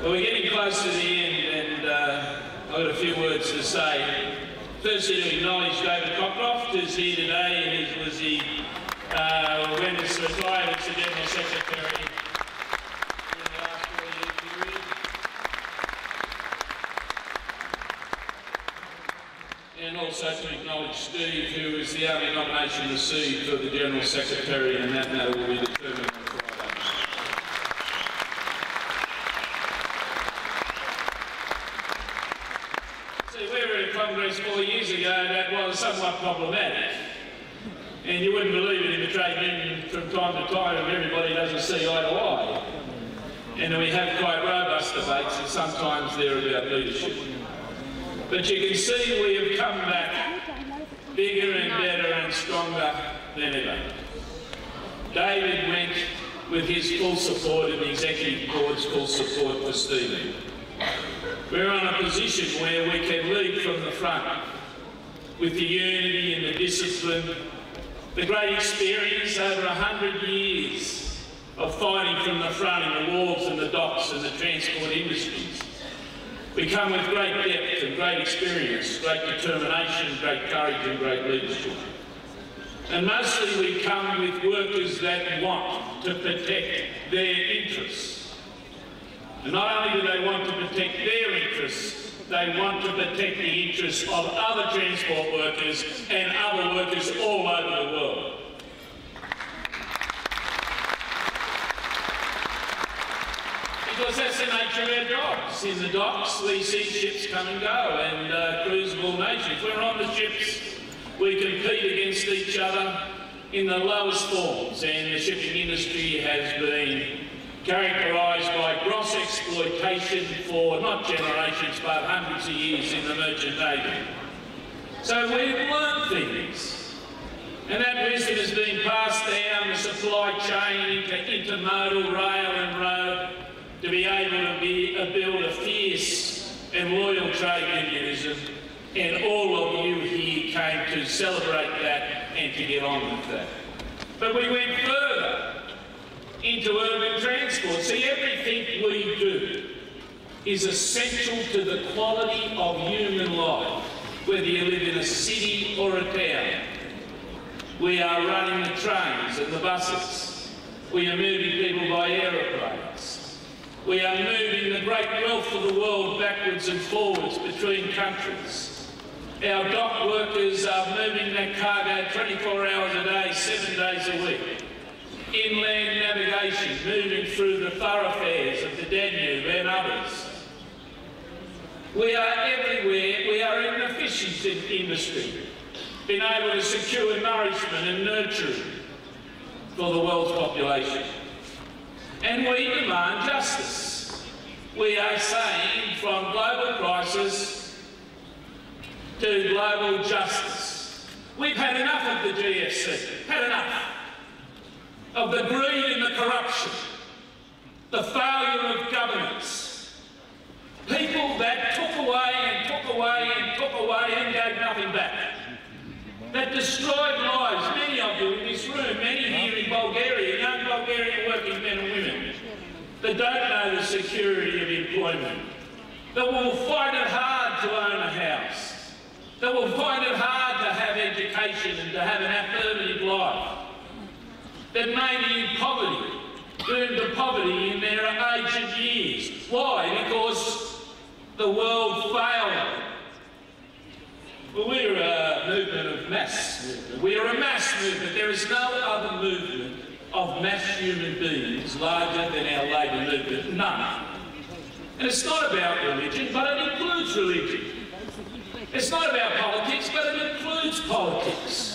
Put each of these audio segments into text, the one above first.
Well, we're getting close to the end, and I've got a few words to say. Firstly, to acknowledge David Cockcroft, who's here today, and was the when he's retired as the General Secretary in the last 4-year period. And also to acknowledge Steve, who is the only nomination received for the General Secretary, and that matter will be determined on Friday. See, we were in Congress 4 years ago, and that was somewhat problematic. And you wouldn't believe it in the trade union from time to time, everybody doesn't see eye to eye. And we have quite robust debates, and sometimes they're about leadership. But you can see we have come back bigger and better and stronger than ever. David went with his full support and the Executive Board's full support for Stephen. We're on a position where we can lead from the front with the unity and the discipline, the great experience over 100 years of fighting from the front in the wharves and the docks and the transport industries. We come with great depth and great experience, great determination, great courage and great leadership. And mostly we come with workers that want to protect their interests. And not only do they want to protect their interests, they want to protect the interests of other transport workers and other workers all over the world. Because that's the nature of our jobs. In the docks, we see ships come and go, and crews of all nations. When we're on the ships, we compete against each other in the lowest forms, and the shipping industry has been characterised by gross exploitation for not generations but hundreds of years in the merchant navy. So we've learned things, and that wisdom has been passed down the supply chain into intermodal, rail and road, to be able to build a fierce and loyal trade unionism, and all of you here came to celebrate that and to get on with that. But we went further into urban transport. See, everything we do is essential to the quality of human life, whether you live in a city or a town. We are running the trains and the buses. We are moving people by aeroplanes. We are moving the great wealth of the world backwards and forwards between countries. Our dock workers are moving that cargo 24 hours a day, 7 days a week. Inland navigation, moving through the thoroughfares of the Danube and others. We are everywhere. We are in the fishing industry, being able to secure nourishment and nurturing for the world's population. And we demand justice. We are saying from global crisis to global justice. We've had enough of the GFC, had enough of the greed and the corruption, the failure of governance. People that took away and took away and took away and gave nothing back. That destroyed lives, many of you in this room, many here in Bulgaria, young Bulgarian working men and women, that don't know the security of employment, that will find it hard to own a house, that will find it hard to have education and to have an affirmative life, that may be in poverty, doomed to poverty in their aged years. Why? Because the world failed them. Well, we're a movement of mass movement. We are a mass movement. There is no other movement of mass human beings larger than our labour movement. None. And it's not about religion, but it includes religion. It's not about politics, but it includes politics.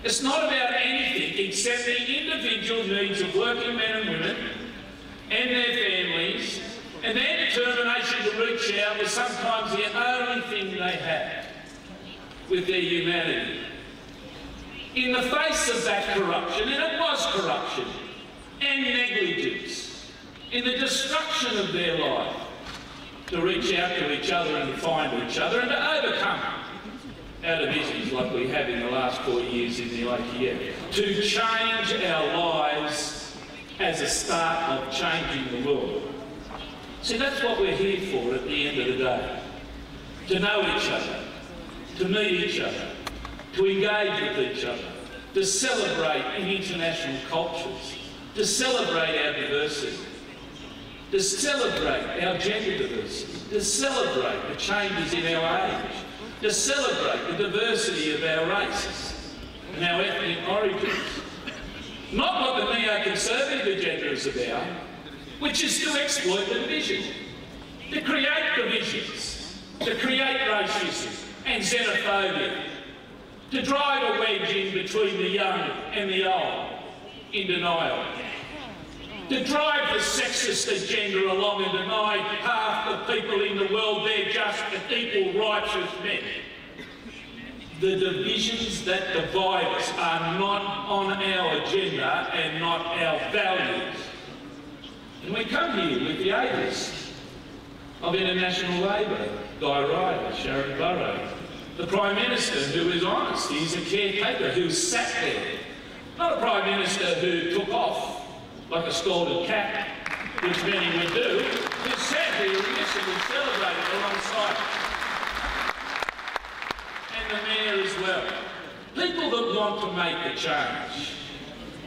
It's not about anything except the individual needs of working men and women and their families, and their determination to reach out was sometimes the only thing they had with their humanity. In the face of that corruption, and it was corruption and negligence, in the destruction of their life, to reach out to each other and to find each other and to overcome our divisions like we have in the last 4 years in the IKEA, to change our lives as a start of changing the world. See, that's what we're here for at the end of the day. To know each other, to meet each other, to engage with each other, to celebrate in international cultures, to celebrate our diversity, to celebrate our gender diversity, to celebrate the changes in our age, to celebrate the diversity of our races and our ethnic origins. Not what the neoconservative agenda is about, which is to exploit the division, to create divisions, to create racism and xenophobia, to drive a wedge in between the young and the old in denial, to drive the sexist agenda along and deny half the people in the world their just and equal rights as men. The divisions that divide us are not on our agenda and not our values. And we come here with the aiders of international labour, Guy Ryder, Sharon Burrow, the Prime Minister who is honest, he's a caretaker who sat there, not a Prime Minister who took off like a scalded cat, which many would do, who sat here and listened and celebrated alongside. And the Mayor as well. People that want to make a change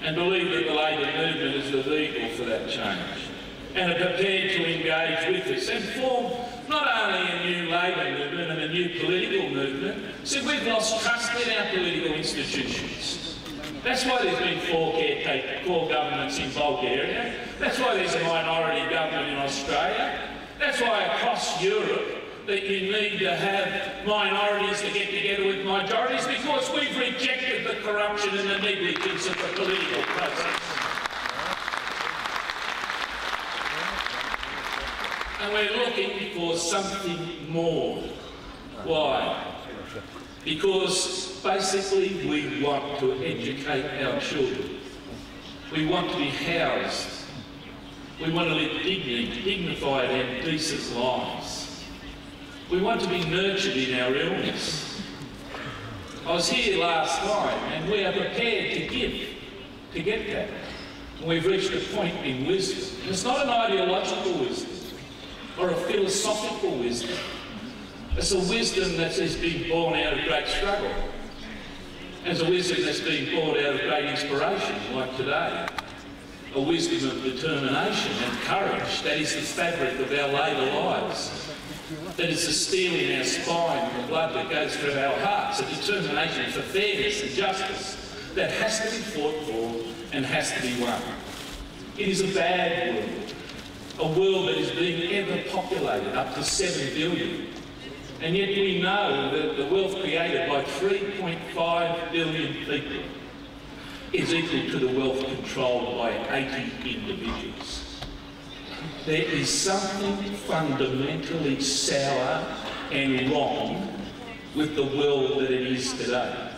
and believe that the Labour movement is the vehicle for that change and are prepared to engage with us and form not only a new Labour movement and a new political movement. See, we've lost trust in our political institutions. That's why there's been four governments in Bulgaria. That's why there's a minority government in Australia. That's why across Europe that you need to have minorities to get together with majorities, because we've rejected the corruption and the negligence of the political process. And we're looking for something more. Why? Because basically we want to educate our children. We want to be housed. We want to live dignified and decent lives. We want to be nurtured in our illness. I was here last night and we are prepared to give to get that. And we've reached a point in wisdom. And it's not an ideological wisdom or a philosophical wisdom. It's a wisdom that has been born out of great struggle. It's a wisdom that's been born out of great inspiration, like today. A wisdom of determination and courage that is the fabric of our labour lives. That is the steel in our spine and the blood that goes through our hearts. A determination for fairness and justice that has to be fought for and has to be won. It is a bad world. A world that is being ever populated, up to 7 billion. And yet we know that the wealth created by 3.5 billion people is equal to the wealth controlled by 80 individuals. There is something fundamentally sour and wrong with the world that it is today.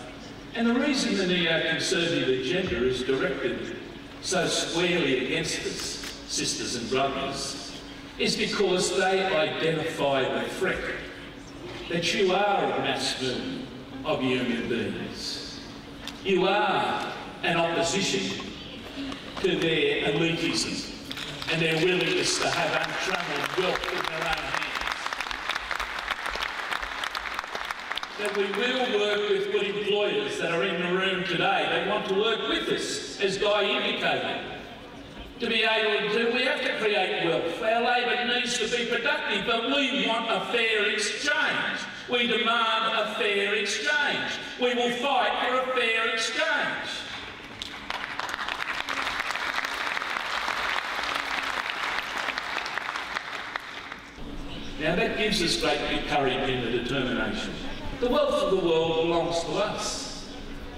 And the reason the neoconservative agenda is directed so squarely against us, sisters and brothers, is because they identify the threat that you are a mass movement of human beings. You are an opposition to their elitism and their willingness to have untrammeled wealth in their own hands. That we will work with good employers that are in the room today. They want to work with us, as Guy indicated. To be able to, we have to create wealth. Our labour needs to be productive, but we want a fair exchange. We demand a fair exchange. We will fight for a fair exchange. Now that gives us great courage and determination. The wealth of the world belongs to us.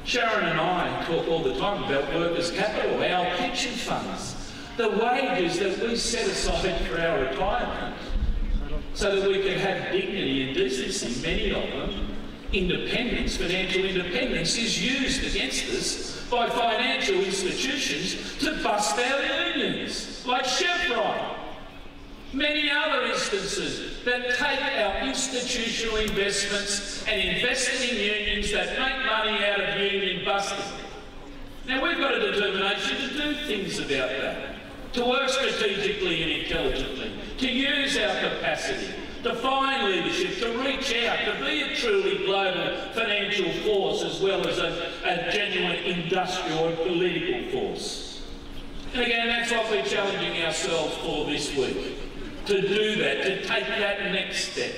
Sharon and I talk all the time about workers' capital, our pension funds, the wages that we set aside for our retirement so that we can have dignity and decency, many of them. Independence, financial independence, is used against us by financial institutions to bust our unions, like Chevron. Many other instances that take our institutional investments and invest in unions that make money out of union busting. Now we've got a determination to do things about that. to work strategically and intelligently, to use our capacity, to find leadership, to reach out, to be a truly global financial force as well as a genuine industrial and political force. And again, that's what we're challenging ourselves for this week, to do that, to take that next step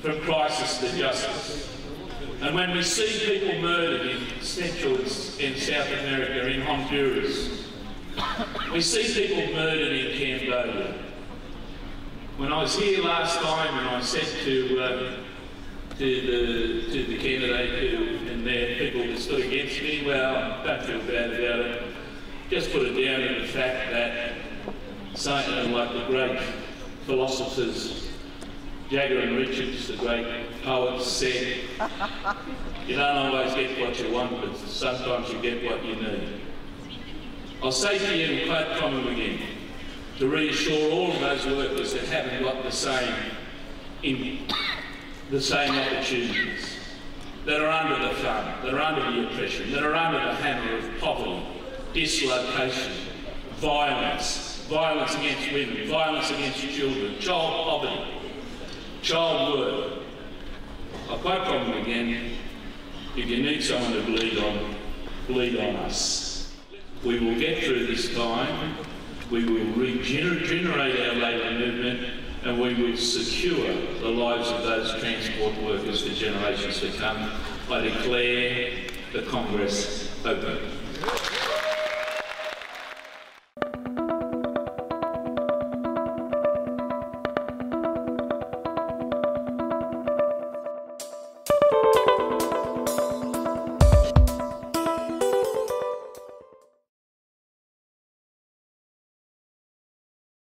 from crisis to justice. And when we see people murdered in Central and South America, in Honduras, we see people murdered in Cambodia. When I was here last time and I said to the candidate and their people that stood against me, well, don't feel bad about it. Just put it down to the fact that, like the great philosophers, Jagger and Richards, the great poets, said, you don't always get what you want, but sometimes you get what you need. I'll say to you, and quote Crumlin again, to reassure all of those workers that haven't got the same opportunities, that are under the thumb, that are under the oppression, that are under the hammer of poverty, dislocation, violence against women, violence against children, child poverty, child work. I'll quote Crumlin again, if you need someone to bleed on us. We will get through this time, we will regenerate our labour movement, and we will secure the lives of those transport workers for generations to come. I declare the Congress open.